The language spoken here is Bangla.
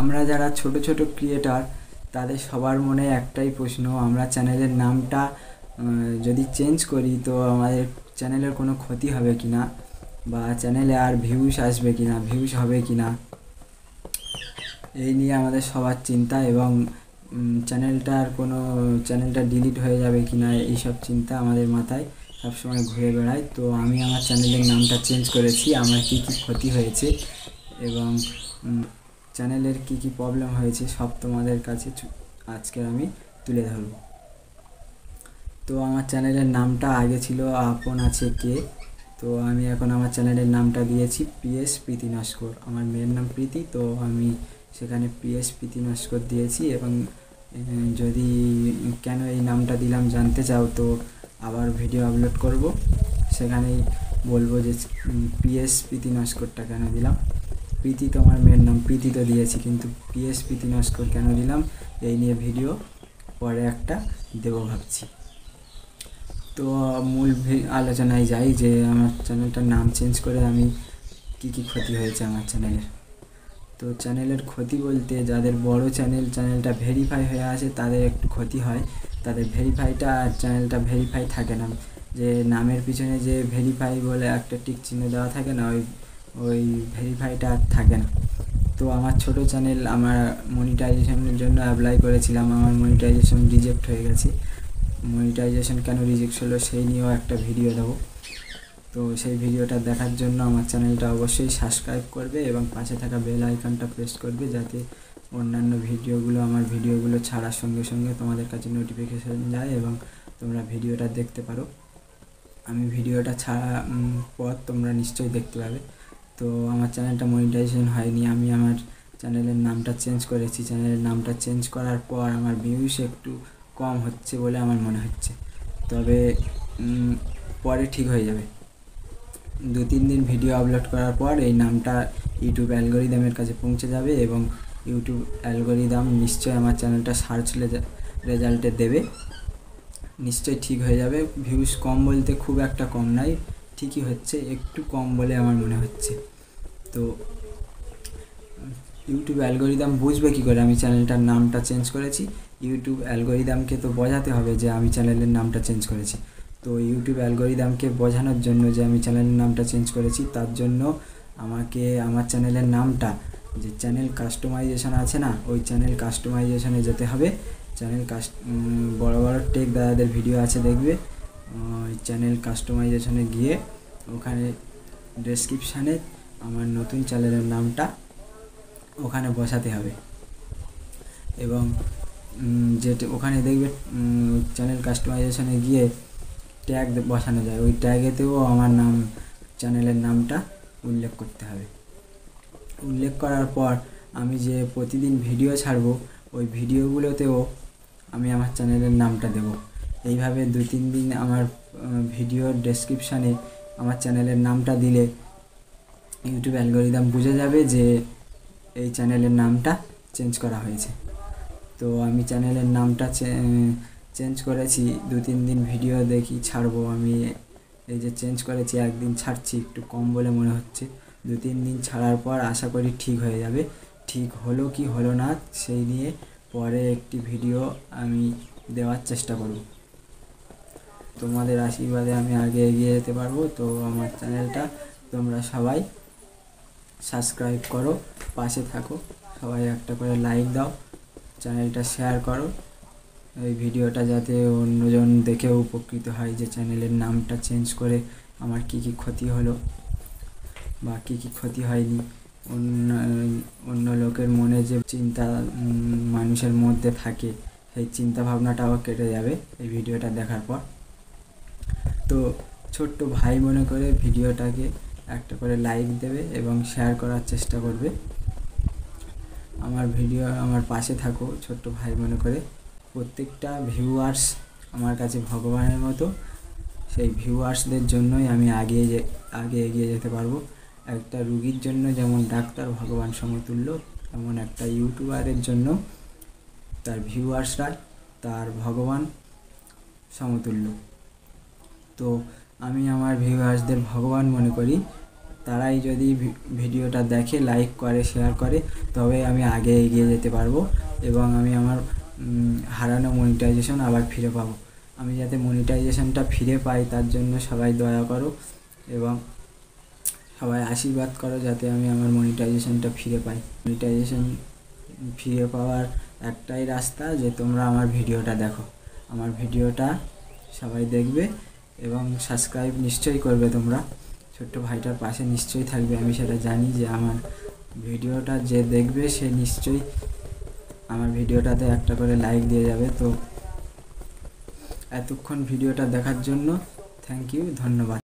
আমরা যারা ছোট ছোট ক্রিয়েটার তাদের সবার মনে একটাই প্রশ্ন, আমরা চ্যানেলের নামটা যদি চেঞ্জ করি তো আমাদের চ্যানেলের কোনো ক্ষতি হবে কি না, বা চ্যানেলে আর ভিউস আসবে কি না, ভিউস হবে কি না, এই নিয়ে আমাদের সবার চিন্তা। এবং চ্যানেলটা ডিলিট হয়ে যাবে কি না, এইসব চিন্তা আমাদের মাথায় সবসময় ঘুরে বেড়ায়। তো আমি আমার চ্যানেলের নামটা চেঞ্জ করেছি, আমার কী কী ক্ষতি হয়েছে এবং চ্যানেলের কী কী প্রবলেম হয়েছে সব তোমাদের কাছে আজকে আমি তুলে ধরব। তো আমার চ্যানেলের নামটা আগে ছিল আপন আছে কে, তো আমি এখন আমার চ্যানেলের নামটা দিয়েছি পিএস প্রীতি নস্কর। আমার মেয়ের নাম প্রীতি, তো আমি সেখানে পিএস প্রীতি নস্কর দিয়েছি। এবং যদি কেন এই নামটা দিলাম জানতে চাও তো আবার ভিডিও আপলোড করব, সেখানেই বলবো যে পিএস প্রীতি নস্করটা কেন দিলাম। প্রীতি তো আমার মেয়ের নাম, প্রীতি তো দিয়েছি, কিন্তু পিএস প্রীতি নস্কর কেন দিলাম এই নিয়ে ভিডিও পরে একটা দেবো ভাবছি। তো মূল আলোচনায় যাই যে আমার চ্যানেলটার নাম চেঞ্জ করে আমি কী কী ক্ষতি হয়েছে আমার চ্যানেলের। তো চ্যানেলের ক্ষতি বলতে, যাদের বড় চ্যানেলটা ভেরিফাই হয়ে আছে তাদের একটু ক্ষতি হয়, তাদের চ্যানেলটা ভেরিফাই থাকে না। যে নামের পিছনে যে ভেরিফাই বলে একটা টিক চিহ্ন দেওয়া থাকে না, ওই ভেরিফাইটা আর থাকে না। তো আমার ছোট চ্যানেল, আমার মনিটাইজেশনের জন্য অ্যাপ্লাই করেছিলাম, আমার মনিটাইজেশন রিজেক্ট হয়ে গেছে। মনিটাইজেশন কেন রিজেক্ট হলো সেই নিয়েও একটা ভিডিও দেবো। তো সেই ভিডিওটা দেখার জন্য আমার চ্যানেলটা অবশ্যই সাবস্ক্রাইব করবে এবং পাশে থাকা বেল আইকনটা প্রেস করবে, যাতে অন্যান্য আমার ভিডিওগুলো ছাড়ার সঙ্গে সঙ্গে তোমাদের কাছে নোটিফিকেশান যায় এবং তোমরা ভিডিওটা দেখতে পারো। আমি ভিডিওটা ছাড়া পর তোমরা নিশ্চয়ই দেখতে পাবে। তো আমার চ্যানেলটা মনিটাইজেশন হয়নি, আমি আমার চ্যানেলের নামটা চেঞ্জ করেছি। চ্যানেলের নামটা চেঞ্জ করার পর আমার ভিউস একটু কম হচ্ছে বলে আমার মনে হচ্ছে, তবে পরে ঠিক হয়ে যাবে। 2-3 দিন ভিডিও আপলোড করার পর এই নামটা ইউটিউব অ্যালগোরিদমের কাছে পৌঁছে যাবে এবং ইউটিউব অ্যালগোরিদম নিশ্চয়ই আমার চ্যানেলটা সার্চ রেজাল্টে দেবে, নিশ্চয়ই ঠিক হয়ে যাবে। ভিউস কম বলতে খুব একটা কম নাই, ঠিকই হচ্ছে, একটু কম বলে আমার মনে হচ্ছে। তো ইউটিউব অ্যালগোরিদম বুঝবে কী করে আমি চ্যানেলটার নামটা চেঞ্জ করেছি? ইউটিউব অ্যালগোরিদমকে তো বোঝাতে হবে যে আমি চ্যানেলের নামটা চেঞ্জ করেছি। তো ইউটিউব অ্যালগোরিদমকে বোঝানোর জন্য যে আমি চ্যানেলের নামটা চেঞ্জ করেছি, তার জন্য আমাকে আমার চ্যানেলের নামটা, যে চ্যানেল কাস্টমাইজেশন আছে না, ওই চ্যানেল কাস্টমাইজেশনে যেতে হবে। বড় বড় টেক দাদাদের ভিডিও আছে দেখবে, ওই চ্যানেল কাস্টমাইজেশনে গিয়ে ওখানে ডেসক্রিপশানে আমার নতুন চ্যানেলের নামটা ওখানে বসাতে হবে। এবং যেটা ওখানে দেখবে চ্যানেল কাস্টমাইজেশনে গিয়ে ট্যাগ বসানো যায়, ওই ট্যাগেতেও আমার চ্যানেলের নামটা উল্লেখ করতে হবে। উল্লেখ করার পর আমি যে প্রতিদিন ভিডিও ছাড়বো, ওই ভিডিওগুলোতেও আমি আমার চ্যানেলের নামটা দেব। এইভাবে 2-3 দিন আমার ভিডিওর ডেসক্রিপশানে আমার চ্যানেলের নামটা দিলে ইউটিউব অ্যালগোরিদম বুঝে যাবে যে এই চ্যানেলের নামটা চেঞ্জ করা হয়েছে। তো আমি চ্যানেলের নামটা চেঞ্জ করেছি, 2-3 দিন ভিডিও ছাড়বো। আমি এই যে চেঞ্জ করেছি, একদিন ছাড়ছি, একটু কম বলে মনে হচ্ছে। 2-3 দিন ছাড়ার পর আশা করি ঠিক হয়ে যাবে। ঠিক হলো কি হলো না সেই নিয়ে পরে একটি ভিডিও আমি দেওয়ার চেষ্টা করব। তোমাদের আশীর্বাদে আমি আগে এগিয়ে যেতে পারবো। তো আমার চ্যানেলটা তোমরা সবাই সাবস্ক্রাইব করো, পাশে থাকো, সবাই একটা করে লাইক দাও, চ্যানেলটা শেয়ার করো। এই ভিডিওটা যাতে অন্যজন দেখেও উপকৃত হয় যে চ্যানেলের নামটা চেঞ্জ করে আমার কী কী ক্ষতি হলো বা কী কী ক্ষতি হয়নি। অন্য লোকের মনে যে চিন্তা মানুষের মধ্যে থাকে, সেই চিন্তা ভাবনাটাও কেটে যাবে এই ভিডিওটা দেখার পর। তো ছোট্ট ভাই মনে করে ভিডিওটাকে একটা করে লাইক দেবে এবং শেয়ার করার চেষ্টা করবে। আমার পাশে থাকো ছোট্ট ভাই মনে করে। প্রত্যেকটা ভিউয়ার্স আমার কাছে ভগবানের মতো, সেই ভিউয়ার্সদের জন্যই আমি আগে এগিয়ে যেতে পারবো। একটা রুগীর জন্য যেমন ডাক্তার ভগবান সমতুল্য, তেমন একটা ইউটিউবারের জন্য তার ভিউয়ার্সরা তার ভগবান সমতুল্য। তো আমি আমার ভিউয়ার্সদের ভগবান মনে করি। তারাই যদি ভিডিওটা দেখে, লাইক করে, শেয়ার করে, তবে আমি আগে এগিয়ে যেতে পারবো এবং আমি আমার হারানো মনিটাইজেশন আবার ফিরে পাবো। আমি যাতে মনিটাইজেশনটা ফিরে পাই তার জন্য সবাই দয়া করো এবং সবাই আশীর্বাদ করো যাতে আমি আমার মনিটাইজেশনটা ফিরে পাই। মনিটাইজেশন ফিরে পাওয়ার একটাই রাস্তা যে তোমরা আমার ভিডিওটা দেখো। আমার ভিডিওটা সবাই দেখবে এবং সাবস্ক্রাইব নিশ্চয়ই করবে তোমরা। ছোট্ট ভাইটার পাশে নিশ্চয়ই থাকবে, আমি সেটা জানি যে আমার ভিডিওটা যে দেখবে সে নিশ্চয়ই আমার ভিডিওটাতে একটা করে লাইক দিয়ে যাবে। তো এতক্ষণ ভিডিওটা দেখার জন্য থ্যাংক ইউ, ধন্যবাদ।